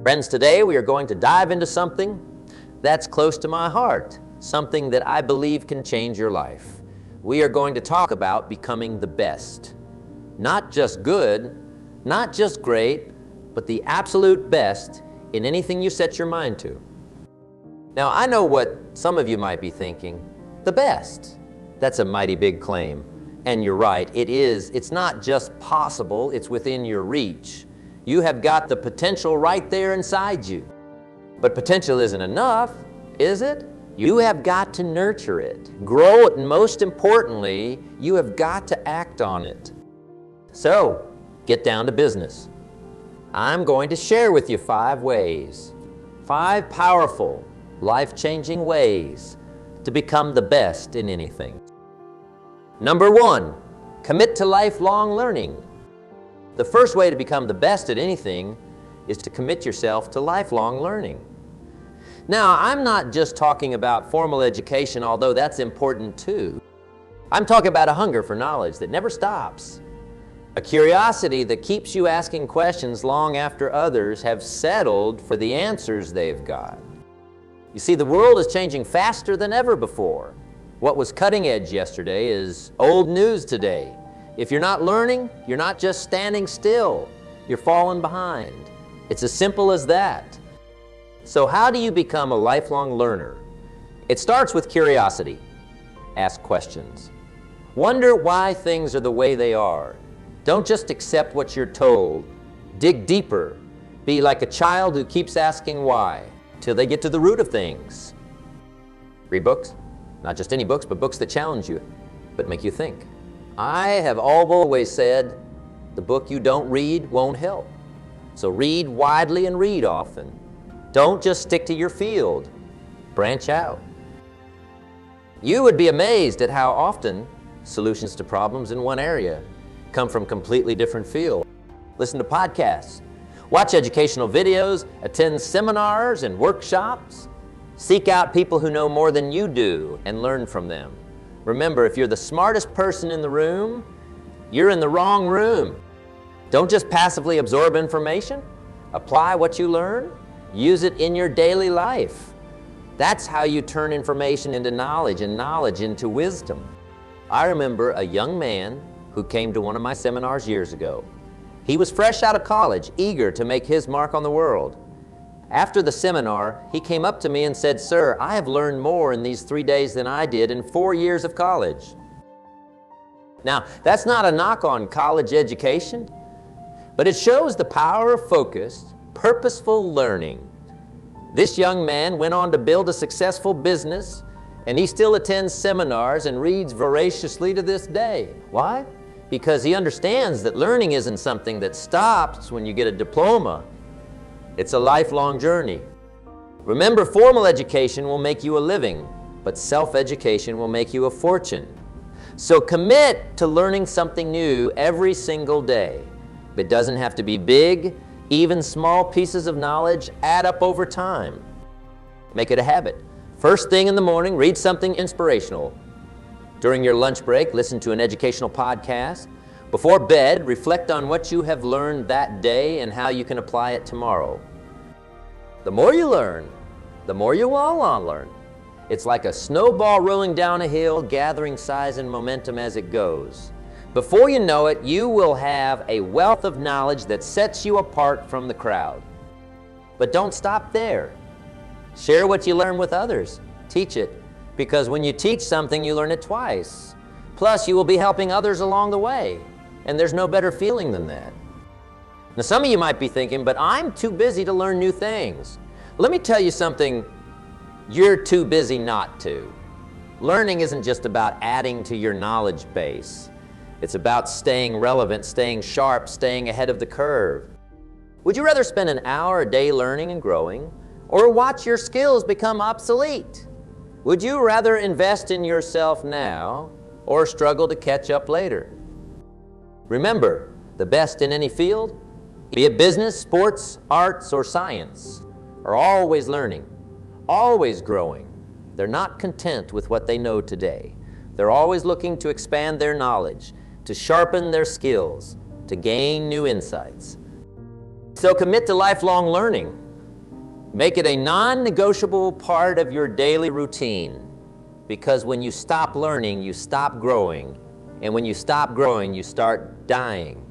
Friends, today we are going to dive into something that's close to my heart, something that I believe can change your life. We are going to talk about becoming the best. Not just good, not just great, but the absolute best in anything you set your mind to. Now, I know what some of you might be thinking, the best. That's a mighty big claim. And you're right, it is. It's not just possible, it's within your reach. You have got the potential right there inside you. But potential isn't enough, is it? You have got to nurture it, grow it, and most importantly, you have got to act on it. So, get down to business. I'm going to share with you 5 ways, 5 powerful, life-changing ways to become the best in anything. Number 1, commit to lifelong learning. The first way to become the best at anything is to commit yourself to lifelong learning. Now, I'm not just talking about formal education, although that's important too. I'm talking about a hunger for knowledge that never stops. A curiosity that keeps you asking questions long after others have settled for the answers they've got. You see, the world is changing faster than ever before. What was cutting edge yesterday is old news today. If you're not learning, you're not just standing still, you're falling behind. It's as simple as that. So how do you become a lifelong learner? It starts with curiosity. Ask questions. Wonder why things are the way they are. Don't just accept what you're told. Dig deeper. Be like a child who keeps asking why, till they get to the root of things. Read books. Not just any books, but books that challenge you, but make you think. I have always said, the book you don't read won't help. So read widely and read often. Don't just stick to your field. Branch out. You would be amazed at how often solutions to problems in one area come from completely different fields. Listen to podcasts, watch educational videos, attend seminars and workshops. Seek out people who know more than you do and learn from them. Remember, if you're the smartest person in the room, you're in the wrong room. Don't just passively absorb information. Apply what you learn. Use it in your daily life. That's how you turn information into knowledge and knowledge into wisdom. I remember a young man who came to one of my seminars years ago. He was fresh out of college, eager to make his mark on the world. After the seminar, he came up to me and said, "Sir, I have learned more in these 3 days than I did in 4 years of college." Now, that's not a knock on college education, but it shows the power of focused, purposeful learning. This young man went on to build a successful business, and he still attends seminars and reads voraciously to this day. Why? Because he understands that learning isn't something that stops when you get a diploma. It's a lifelong journey. Remember, formal education will make you a living, but self-education will make you a fortune. So commit to learning something new every single day. It doesn't have to be big. Even small pieces of knowledge add up over time. Make it a habit. First thing in the morning, read something inspirational. During your lunch break, listen to an educational podcast. Before bed, reflect on what you have learned that day and how you can apply it tomorrow. The more you learn, the more you will learn. It's like a snowball rolling down a hill, gathering size and momentum as it goes. Before you know it, you will have a wealth of knowledge that sets you apart from the crowd. But don't stop there. Share what you learn with others. Teach it, because when you teach something, you learn it twice. Plus, you will be helping others along the way. And there's no better feeling than that. Now, some of you might be thinking, but I'm too busy to learn new things. Let me tell you something you're too busy not to. Learning isn't just about adding to your knowledge base. It's about staying relevant, staying sharp, staying ahead of the curve. Would you rather spend an hour a day learning and growing, or watch your skills become obsolete? Would you rather invest in yourself now, or struggle to catch up later? Remember, the best in any field, be it business, sports, arts, or science, are always learning, always growing. They're not content with what they know today. They're always looking to expand their knowledge, to sharpen their skills, to gain new insights. So commit to lifelong learning. Make it a non-negotiable part of your daily routine, because when you stop learning, you stop growing, and when you stop growing, you start dying.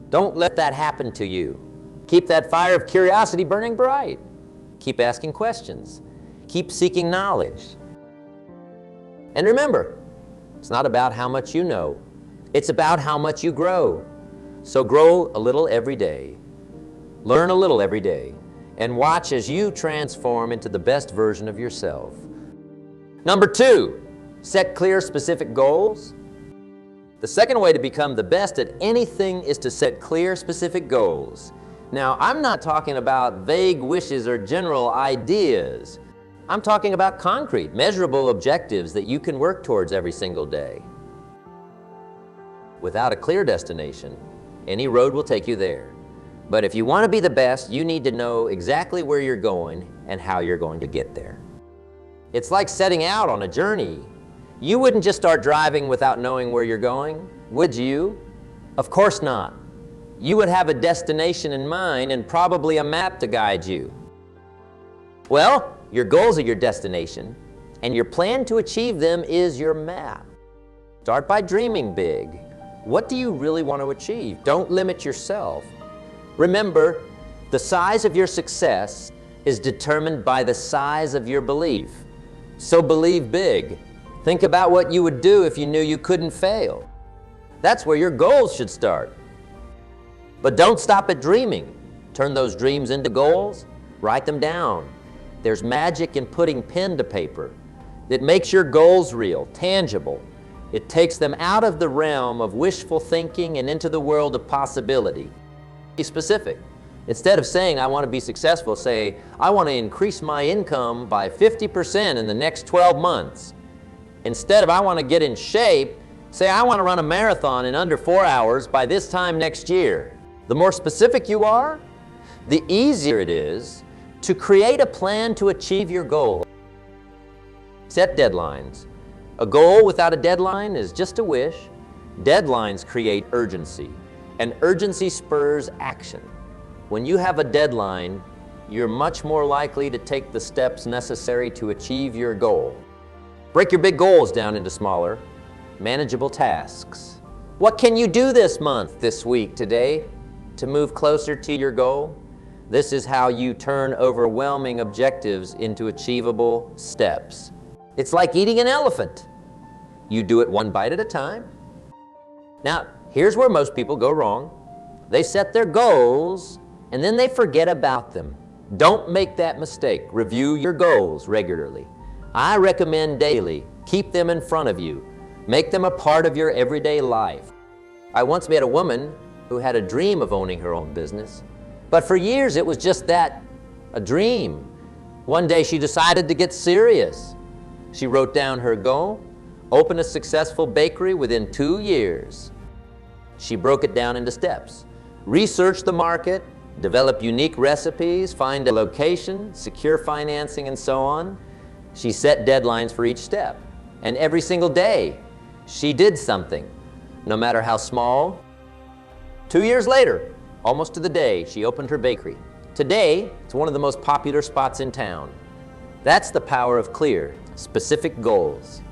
Don't let that happen to you. Keep that fire of curiosity burning bright. Keep asking questions. Keep seeking knowledge. And remember, it's not about how much you know. It's about how much you grow. So grow a little every day. Learn a little every day. And watch as you transform into the best version of yourself. Number 2, set clear, specific goals. The second way to become the best at anything is to set clear, specific goals. Now, I'm not talking about vague wishes or general ideas. I'm talking about concrete, measurable objectives that you can work towards every single day. Without a clear destination, any road will take you there. But if you want to be the best, you need to know exactly where you're going and how you're going to get there. It's like setting out on a journey. You wouldn't just start driving without knowing where you're going, would you? Of course not. You would have a destination in mind and probably a map to guide you. Well, your goals are your destination, and your plan to achieve them is your map. Start by dreaming big. What do you really want to achieve? Don't limit yourself. Remember, the size of your success is determined by the size of your belief. So believe big. Think about what you would do if you knew you couldn't fail. That's where your goals should start. But don't stop at dreaming. Turn those dreams into goals. Write them down. There's magic in putting pen to paper. It makes your goals real, tangible. It takes them out of the realm of wishful thinking and into the world of possibility. Be specific. Instead of saying, I want to be successful, say, I want to increase my income by 50% in the next 12 months. Instead of, I want to get in shape, say, I want to run a marathon in under 4 hours by this time next year. The more specific you are, the easier it is to create a plan to achieve your goal. Set deadlines. A goal without a deadline is just a wish. Deadlines create urgency, and urgency spurs action. When you have a deadline, you're much more likely to take the steps necessary to achieve your goal. Break your big goals down into smaller, manageable tasks. What can you do this month, this week, today, to move closer to your goal? This is how you turn overwhelming objectives into achievable steps. It's like eating an elephant. You do it one bite at a time. Now, here's where most people go wrong. They set their goals and then they forget about them. Don't make that mistake. Review your goals regularly. I recommend daily. Keep them in front of you. Make them a part of your everyday life. I once met a woman who had a dream of owning her own business, but for years it was just that, a dream. One day she decided to get serious. She wrote down her goal, open a successful bakery within 2 years. She broke it down into steps. Research the market, develop unique recipes, find a location, secure financing, and so on. She set deadlines for each step. And every single day, she did something, no matter how small. 2 years later, almost to the day, she opened her bakery. Today, it's one of the most popular spots in town. That's the power of clear, specific goals.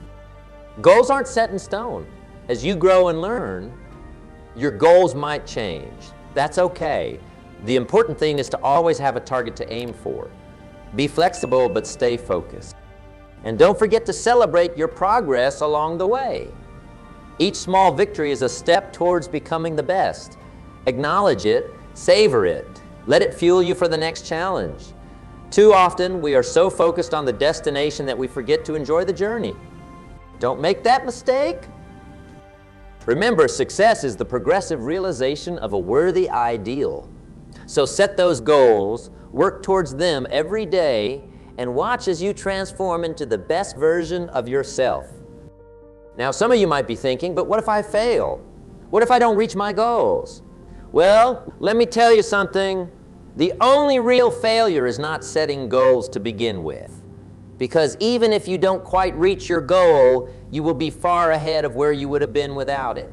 Goals aren't set in stone. As you grow and learn, your goals might change. That's okay. The important thing is to always have a target to aim for. Be flexible, but stay focused. And don't forget to celebrate your progress along the way. Each small victory is a step towards becoming the best. Acknowledge it, savor it. Let it fuel you for the next challenge. Too often, we are so focused on the destination that we forget to enjoy the journey. Don't make that mistake. Remember, success is the progressive realization of a worthy ideal. So set those goals, work towards them every day, and watch as you transform into the best version of yourself. Now, some of you might be thinking, but what if I fail? What if I don't reach my goals? Well, let me tell you something. The only real failure is not setting goals to begin with. Because even if you don't quite reach your goal, you will be far ahead of where you would have been without it.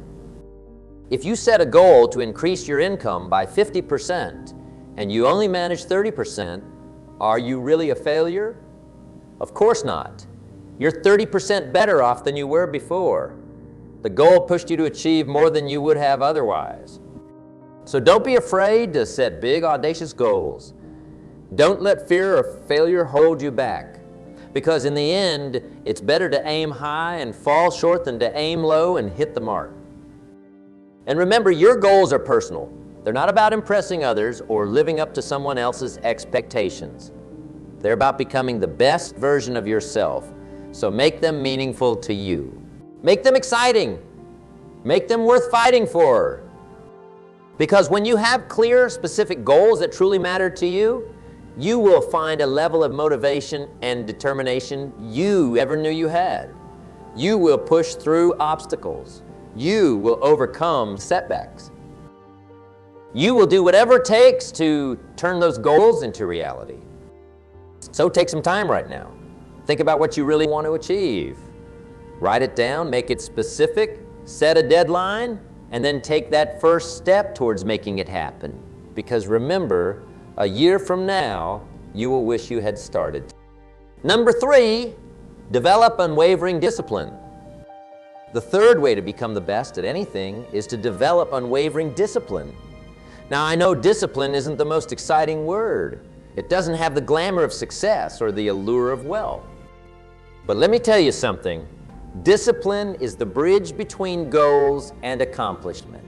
If you set a goal to increase your income by 50% and you only manage 30%, Are you really a failure? Of course not. You're 30% better off than you were before. The goal pushed you to achieve more than you would have otherwise. So don't be afraid to set big, audacious goals. Don't let fear of failure hold you back, because in the end, it's better to aim high and fall short than to aim low and hit the mark. And remember, your goals are personal. They're not about impressing others or living up to someone else's expectations. They're about becoming the best version of yourself, so make them meaningful to you. Make them exciting. Make them worth fighting for. Because when you have clear, specific goals that truly matter to you, you will find a level of motivation and determination you ever knew you had. You will push through obstacles. You will overcome setbacks. You will do whatever it takes to turn those goals into reality. So take some time right now. Think about what you really want to achieve. Write it down, make it specific, set a deadline, and then take that first step towards making it happen. Because remember, a year from now, you will wish you had started. Number 3, develop unwavering discipline. The third way to become the best at anything is to develop unwavering discipline. Now, I know discipline isn't the most exciting word. It doesn't have the glamour of success or the allure of wealth. But let me tell you something. Discipline is the bridge between goals and accomplishment.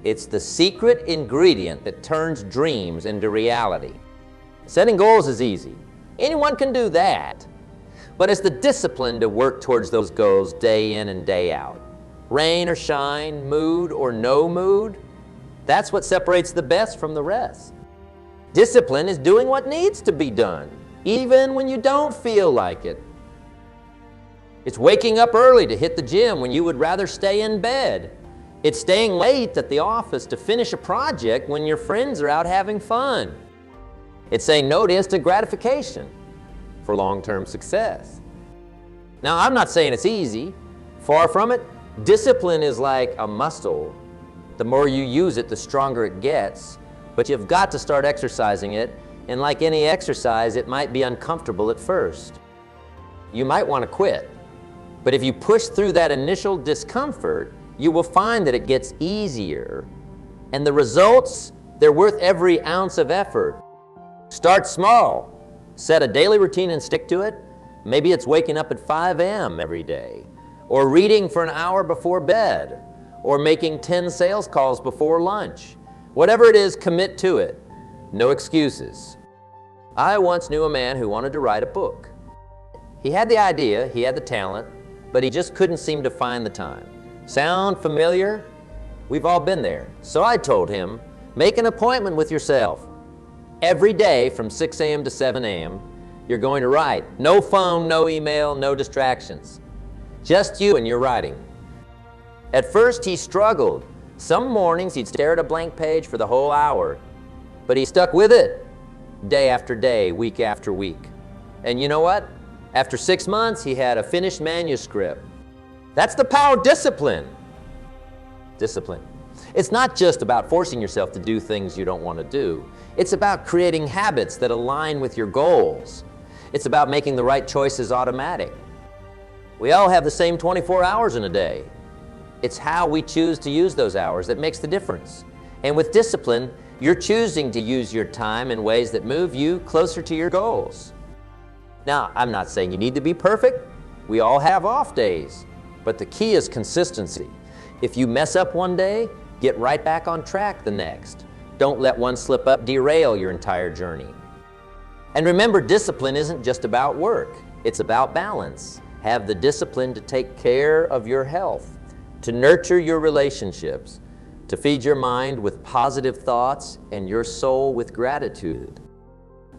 It's the secret ingredient that turns dreams into reality. Setting goals is easy. Anyone can do that. But it's the discipline to work towards those goals day in and day out. Rain or shine, mood or no mood, that's what separates the best from the rest. Discipline is doing what needs to be done, even when you don't feel like it. It's waking up early to hit the gym when you would rather stay in bed. It's staying late at the office to finish a project when your friends are out having fun. It's saying no to instant gratification for long-term success. Now, I'm not saying it's easy. Far from it. Discipline is like a muscle. The more you use it, the stronger it gets. But you've got to start exercising it, and like any exercise, it might be uncomfortable at first. You might want to quit. But if you push through that initial discomfort, you will find that it gets easier. And the results, they're worth every ounce of effort. Start small. Set a daily routine and stick to it. Maybe it's waking up at 5 a.m. every day, or reading for an hour before bed, or making 10 sales calls before lunch. Whatever it is, commit to it. No excuses. I once knew a man who wanted to write a book. He had the idea, he had the talent, but he just couldn't seem to find the time. Sound familiar? We've all been there. So I told him, make an appointment with yourself. Every day from 6 a.m. to 7 a.m., you're going to write. No phone, no email, no distractions. Just you and your writing. At first he struggled. Some mornings he'd stare at a blank page for the whole hour, but he stuck with it day after day, week after week. And you know what? After 6 months, he had a finished manuscript. That's the power of discipline. Discipline. It's not just about forcing yourself to do things you don't want to do. It's about creating habits that align with your goals. It's about making the right choices automatic. We all have the same 24 hours in a day. It's how we choose to use those hours that makes the difference. And with discipline, you're choosing to use your time in ways that move you closer to your goals. Now, I'm not saying you need to be perfect. We all have off days. But the key is consistency. If you mess up one day, get right back on track the next. Don't let one slip up derail your entire journey. And remember, discipline isn't just about work. It's about balance. Have the discipline to take care of your health, to nurture your relationships, to feed your mind with positive thoughts and your soul with gratitude.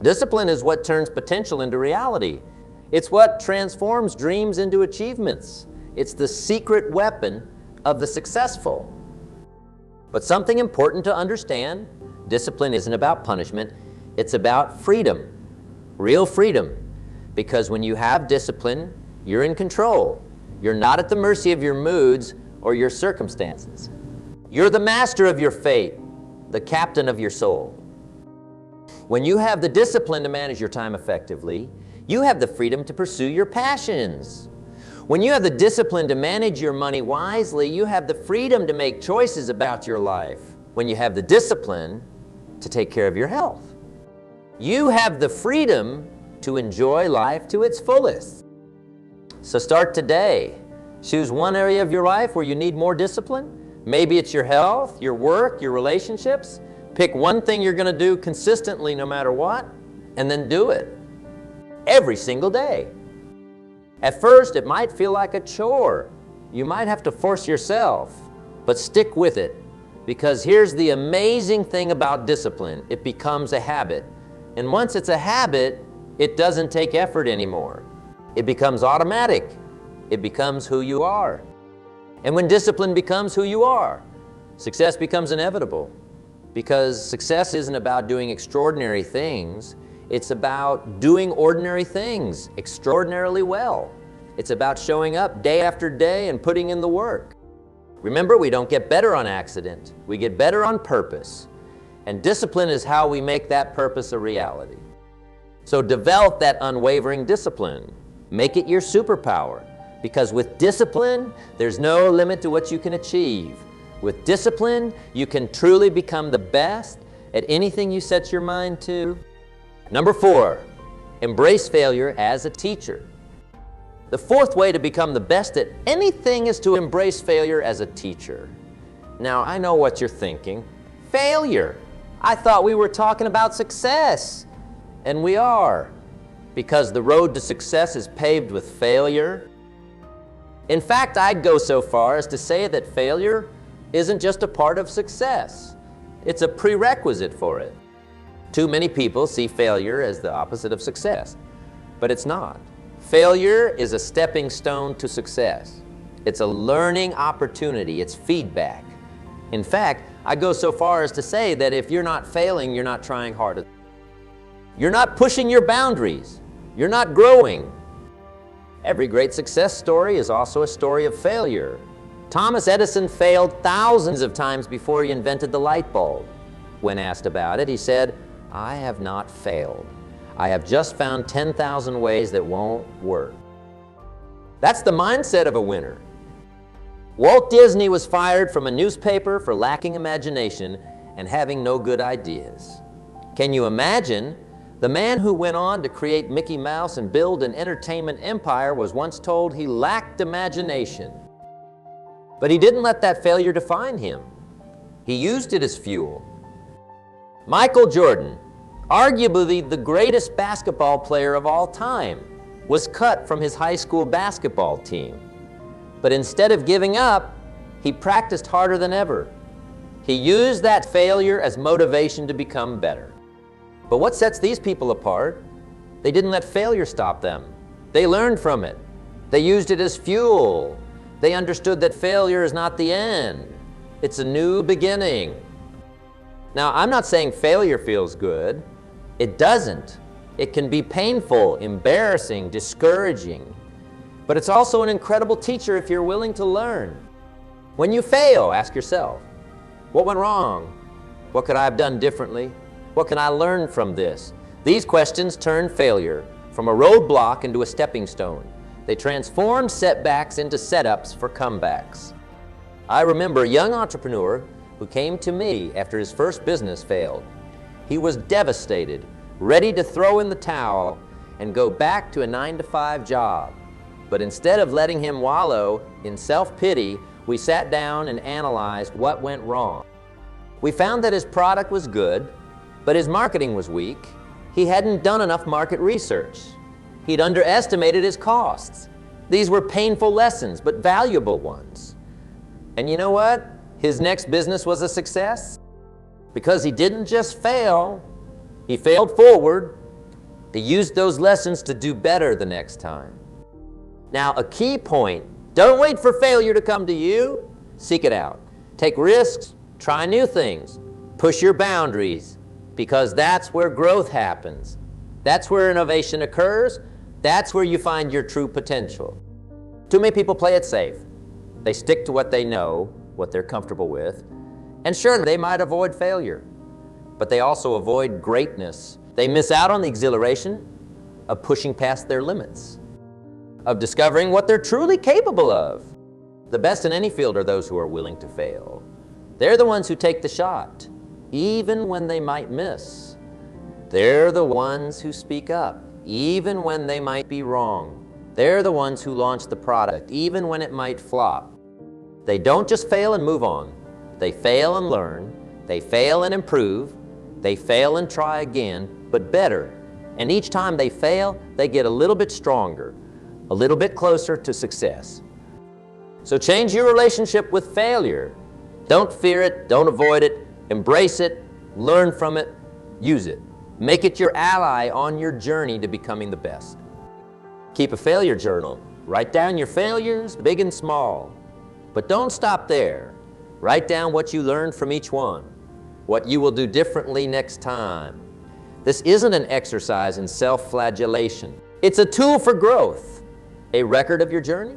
Discipline is what turns potential into reality. It's what transforms dreams into achievements. It's the secret weapon of the successful. But something important to understand, discipline isn't about punishment, it's about freedom, real freedom. Because when you have discipline, you're in control. You're not at the mercy of your moods or your circumstances. You're the master of your fate, the captain of your soul. When you have the discipline to manage your time effectively, you have the freedom to pursue your passions. When you have the discipline to manage your money wisely, you have the freedom to make choices about your life. When you have the discipline to take care of your health, you have the freedom to enjoy life to its fullest. So start today. Choose one area of your life where you need more discipline. Maybe it's your health, your work, your relationships. Pick one thing you're going to do consistently no matter what, and then do it every single day. At first, it might feel like a chore. You might have to force yourself, but stick with it, because here's the amazing thing about discipline. It becomes a habit. And once it's a habit, it doesn't take effort anymore. It becomes automatic. It becomes who you are. And when discipline becomes who you are, success becomes inevitable. Because success isn't about doing extraordinary things. It's about doing ordinary things extraordinarily well. It's about showing up day after day and putting in the work. Remember, we don't get better on accident. We get better on purpose. And discipline is how we make that purpose a reality. So develop that unwavering discipline. Make it your superpower. Because with discipline, there's no limit to what you can achieve. With discipline, you can truly become the best at anything you set your mind to. Number 4, embrace failure as a teacher. The fourth way to become the best at anything is to embrace failure as a teacher. Now, I know what you're thinking. Failure. I thought we were talking about success. And we are, because the road to success is paved with failure. In fact, I'd go so far as to say that failure isn't just a part of success. It's a prerequisite for it. Too many people see failure as the opposite of success, but it's not. Failure is a stepping stone to success. It's a learning opportunity. It's feedback. In fact, I go so far as to say that if you're not failing, you're not trying hard. You're not pushing your boundaries. You're not growing. Every great success story is also a story of failure. Thomas Edison failed thousands of times before he invented the light bulb. When asked about it, he said, "I have not failed. I have just found 10,000 ways that won't work." That's the mindset of a winner. Walt Disney was fired from a newspaper for lacking imagination and having no good ideas. Can you imagine? The man who went on to create Mickey Mouse and build an entertainment empire was once told he lacked imagination. But he didn't let that failure define him. He used it as fuel. Michael Jordan, arguably the greatest basketball player of all time, was cut from his high school basketball team. But instead of giving up, he practiced harder than ever. He used that failure as motivation to become better. But what sets these people apart? They didn't let failure stop them. They learned from it. They used it as fuel. They understood that failure is not the end. It's a new beginning. Now, I'm not saying failure feels good. It doesn't. It can be painful, embarrassing, discouraging. But it's also an incredible teacher if you're willing to learn. When you fail, ask yourself, what went wrong? What could I have done differently? What can I learn from this? These questions turn failure from a roadblock into a stepping stone. They transform setbacks into setups for comebacks. I remember a young entrepreneur who came to me after his first business failed. He was devastated, ready to throw in the towel and go back to a 9-to-5 job. But instead of letting him wallow in self-pity, we sat down and analyzed what went wrong. We found that his product was good, but his marketing was weak. He hadn't done enough market research. He'd underestimated his costs. These were painful lessons, but valuable ones. And you know what? His next business was a success because he didn't just fail, he failed forward. He used those lessons to do better the next time. Now, a key point, don't wait for failure to come to you. Seek it out. Take risks, try new things, push your boundaries, because that's where growth happens. That's where innovation occurs. That's where you find your true potential. Too many people play it safe. They stick to what they know, what they're comfortable with, and sure, they might avoid failure. but they also avoid greatness. They miss out on the exhilaration of pushing past their limits, of discovering what they're truly capable of. The best in any field are those who are willing to fail. They're the ones who take the shot, even when they might miss. They're the ones who speak up, even when they might be wrong. They're the ones who launch the product, even when it might flop. They don't just fail and move on. They fail and learn. They fail and improve. They fail and try again, but better. And each time they fail, they get a little bit stronger, a little bit closer to success. So change your relationship with failure. Don't fear it, don't avoid it, embrace it, learn from it, use it. Make it your ally on your journey to becoming the best. Keep a failure journal. Write down your failures, big and small. But don't stop there. Write down what you learned from each one, what you will do differently next time. This isn't an exercise in self-flagellation. It's a tool for growth, a record of your journey.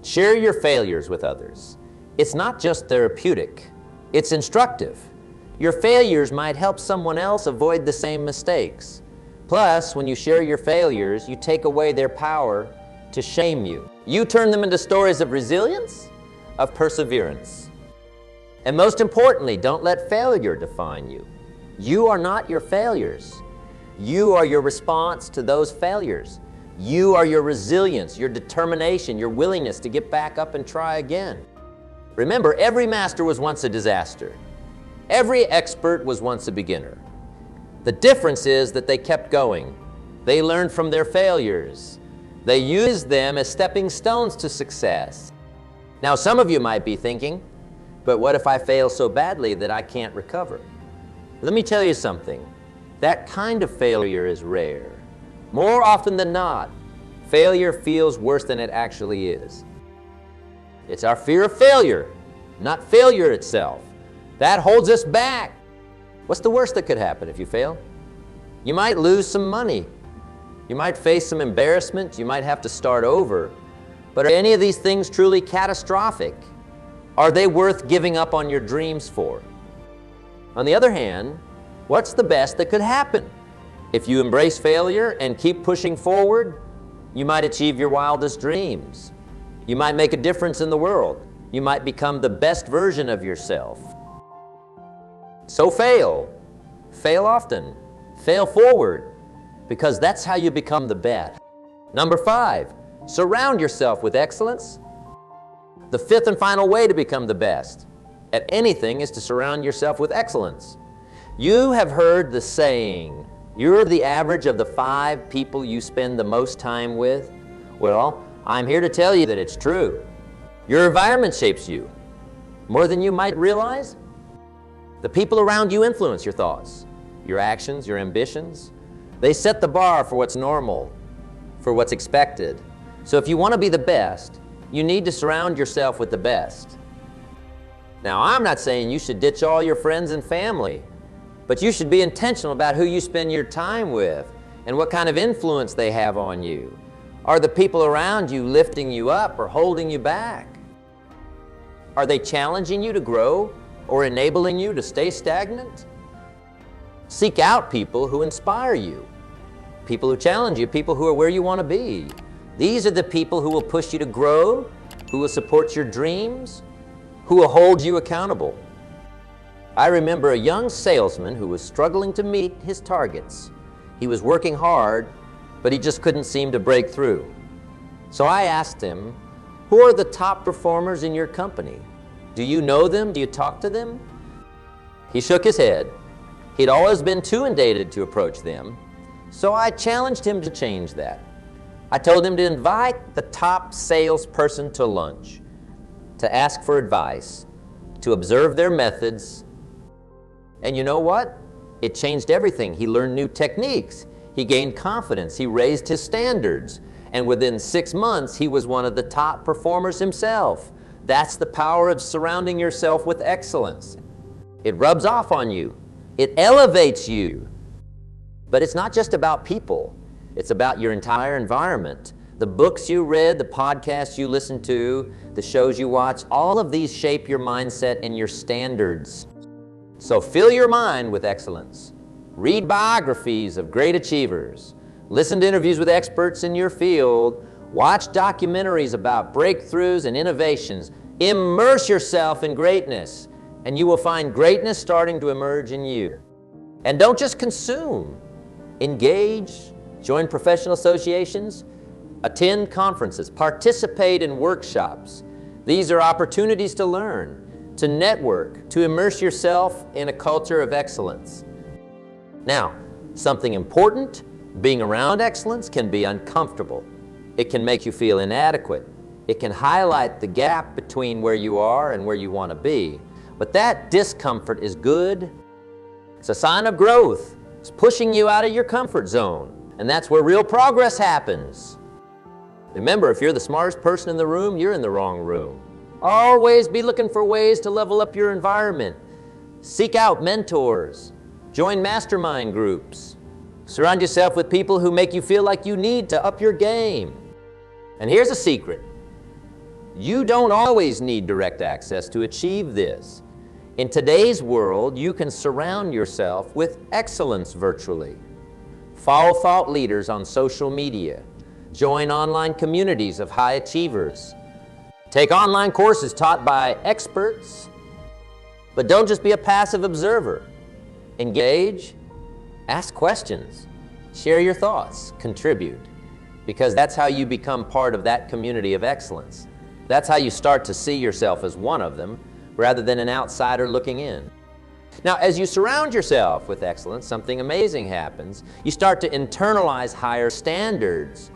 Share your failures with others. It's not just therapeutic, it's instructive. Your failures might help someone else avoid the same mistakes. Plus, when you share your failures, you take away their power to shame you. You turn them into stories of resilience, of perseverance. And most importantly, don't let failure define you. You are not your failures. You are your response to those failures. You are your resilience, your determination, your willingness to get back up and try again. Remember, every master was once a disaster. Every expert was once a beginner. The difference is that they kept going. They learned from their failures. They used them as stepping stones to success. Now, some of you might be thinking, but what if I fail so badly that I can't recover? Let me tell you something. That kind of failure is rare. More often than not, failure feels worse than it actually is. It's our fear of failure, not failure itself. That holds us back. What's the worst that could happen if you fail? You might lose some money. You might face some embarrassment. You might have to start over. But are any of these things truly catastrophic? Are they worth giving up on your dreams for? On the other hand, what's the best that could happen? If you embrace failure and keep pushing forward, you might achieve your wildest dreams. You might make a difference in the world. You might become the best version of yourself. So fail. Fail often. Fail forward, because that's how you become the best. Number 5, surround yourself with excellence. The 5th and final way to become the best at anything is to surround yourself with excellence. You have heard the saying, you're the average of the 5 people you spend the most time with. Well, I'm here to tell you that it's true. Your environment shapes you more than you might realize. The people around you influence your thoughts, your actions, your ambitions. They set the bar for what's normal, for what's expected. So if you want to be the best, you need to surround yourself with the best. Now, I'm not saying you should ditch all your friends and family, but you should be intentional about who you spend your time with and what kind of influence they have on you. Are the people around you lifting you up or holding you back? Are they challenging you to grow or enabling you to stay stagnant? Seek out people who inspire you, people who challenge you, people who are where you want to be. These are the people who will push you to grow, who will support your dreams, who will hold you accountable. I remember a young salesman who was struggling to meet his targets. He was working hard, but he just couldn't seem to break through. So I asked him, who are the top performers in your company? Do you know them? Do you talk to them? He shook his head. He'd always been too inundated to approach them. So I challenged him to change that. I told him to invite the top salesperson to lunch, to ask for advice, to observe their methods. And you know what? It changed everything. He learned new techniques. He gained confidence. He raised his standards. And within 6 months, he was one of the top performers himself. That's the power of surrounding yourself with excellence. It rubs off on you. It elevates you. But it's not just about people. It's about your entire environment. The books you read, the podcasts you listen to, the shows you watch, all of these shape your mindset and your standards. So fill your mind with excellence. Read biographies of great achievers. Listen to interviews with experts in your field. Watch documentaries about breakthroughs and innovations. Immerse yourself in greatness, and you will find greatness starting to emerge in you. And don't just consume. Engage, join professional associations, attend conferences, participate in workshops. These are opportunities to learn, to network, to immerse yourself in a culture of excellence. Now, something important, being around excellence can be uncomfortable. It can make you feel inadequate. It can highlight the gap between where you are and where you want to be. But that discomfort is good. It's a sign of growth. It's pushing you out of your comfort zone. And that's where real progress happens. Remember, if you're the smartest person in the room, you're in the wrong room. Always be looking for ways to level up your environment. Seek out mentors. Join mastermind groups. Surround yourself with people who make you feel like you need to up your game. And here's a secret. You don't always need direct access to achieve this. In today's world, you can surround yourself with excellence virtually. Follow thought leaders on social media. Join online communities of high achievers. Take online courses taught by experts. But don't just be a passive observer. Engage, ask questions, share your thoughts, contribute. Because that's how you become part of that community of excellence. That's how you start to see yourself as one of them, rather than an outsider looking in. Now, as you surround yourself with excellence, something amazing happens. You start to internalize higher standards.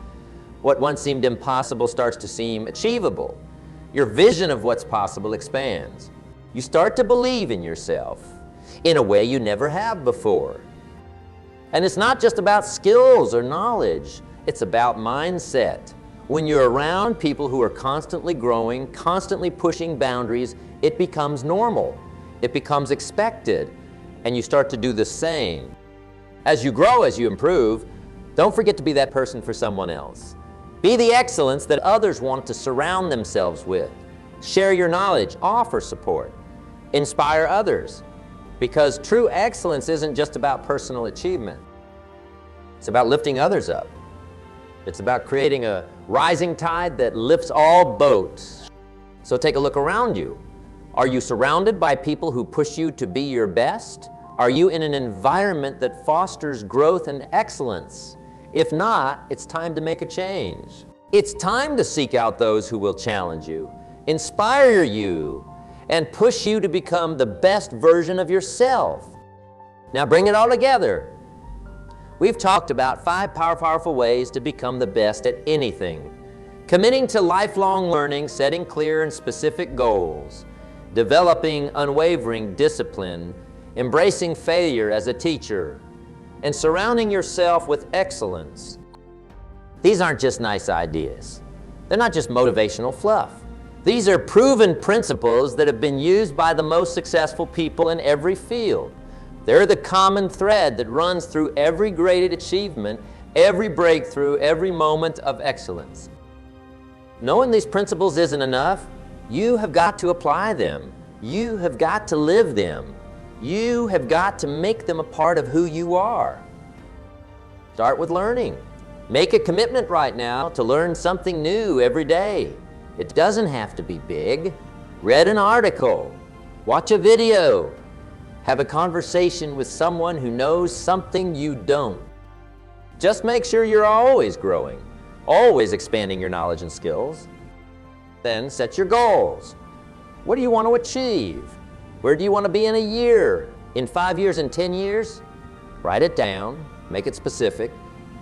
What once seemed impossible starts to seem achievable. Your vision of what's possible expands. You start to believe in yourself in a way you never have before. And it's not just about skills or knowledge. It's about mindset. When you're around people who are constantly growing, constantly pushing boundaries, it becomes normal. It becomes expected, and you start to do the same. As you grow, as you improve, don't forget to be that person for someone else. Be the excellence that others want to surround themselves with. Share your knowledge, offer support, inspire others. Because true excellence isn't just about personal achievement. It's about lifting others up. It's about creating a rising tide that lifts all boats. So take a look around you. Are you surrounded by people who push you to be your best? Are you in an environment that fosters growth and excellence? If not, it's time to make a change. It's time to seek out those who will challenge you, inspire you, and push you to become the best version of yourself. Now bring it all together. We've talked about 5 powerful ways to become the best at anything. Committing to lifelong learning, setting clear and specific goals, developing unwavering discipline, embracing failure as a teacher, and surrounding yourself with excellence. These aren't just nice ideas. They're not just motivational fluff. These are proven principles that have been used by the most successful people in every field. They're the common thread that runs through every graded achievement, every breakthrough, every moment of excellence. Knowing these principles isn't enough. You have got to apply them. You have got to live them. You have got to make them a part of who you are. Start with learning. Make a commitment right now to learn something new every day. It doesn't have to be big. Read an article, watch a video, have a conversation with someone who knows something you don't. Just make sure you're always growing, always expanding your knowledge and skills. Then set your goals. What do you want to achieve? Where do you want to be in a year, in 5 years, in 10 years? Write it down, make it specific,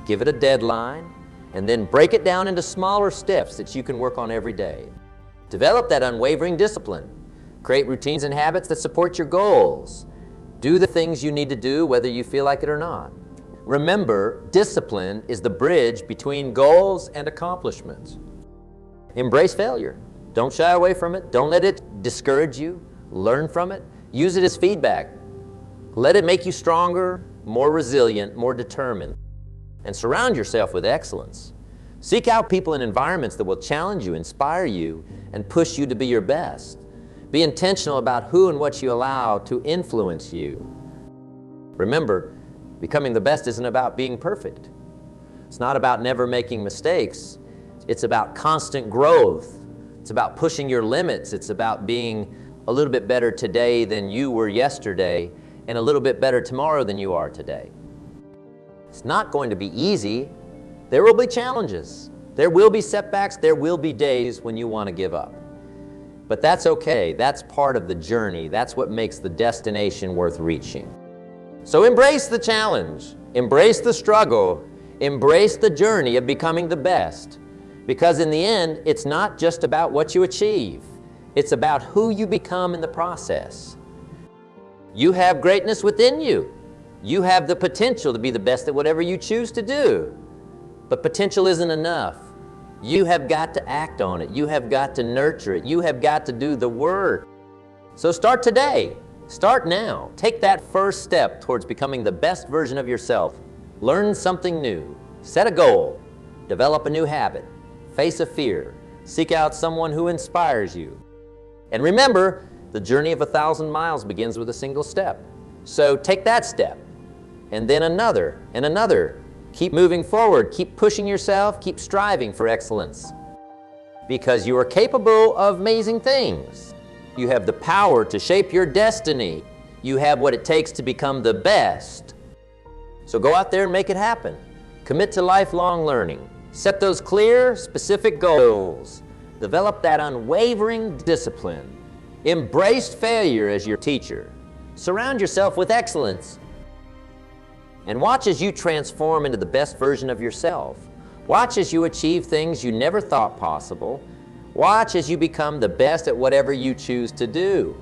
give it a deadline, and then break it down into smaller steps that you can work on every day. Develop that unwavering discipline. Create routines and habits that support your goals. Do the things you need to do whether you feel like it or not. Remember, discipline is the bridge between goals and accomplishments. Embrace failure. Don't shy away from it. Don't let it discourage you. Learn from it. Use it as feedback. Let it make you stronger, more resilient, more determined. And surround yourself with excellence. Seek out people and environments that will challenge you, inspire you, and push you to be your best. Be intentional about who and what you allow to influence you. Remember, becoming the best isn't about being perfect. It's not about never making mistakes. It's about constant growth. It's about pushing your limits. It's about being a little bit better today than you were yesterday, and a little bit better tomorrow than you are today. It's not going to be easy. There will be challenges. There will be setbacks. There will be days when you want to give up. But that's okay. That's part of the journey. That's what makes the destination worth reaching. So embrace the challenge. Embrace the struggle. Embrace the journey of becoming the best. Because in the end, it's not just about what you achieve. It's about who you become in the process. You have greatness within you. You have the potential to be the best at whatever you choose to do. But potential isn't enough. You have got to act on it. You have got to nurture it. You have got to do the work. So start today. Start now. Take that first step towards becoming the best version of yourself. Learn something new. Set a goal. Develop a new habit. Face a fear. Seek out someone who inspires you. And remember, the journey of 1,000 miles begins with a single step. So take that step, and then another, and another. Keep moving forward. Keep pushing yourself. Keep striving for excellence. Because you are capable of amazing things. You have the power to shape your destiny. You have what it takes to become the best. So go out there and make it happen. Commit to lifelong learning. Set those clear, specific goals. Develop that unwavering discipline. Embrace failure as your teacher. Surround yourself with excellence. And watch as you transform into the best version of yourself. Watch as you achieve things you never thought possible. Watch as you become the best at whatever you choose to do.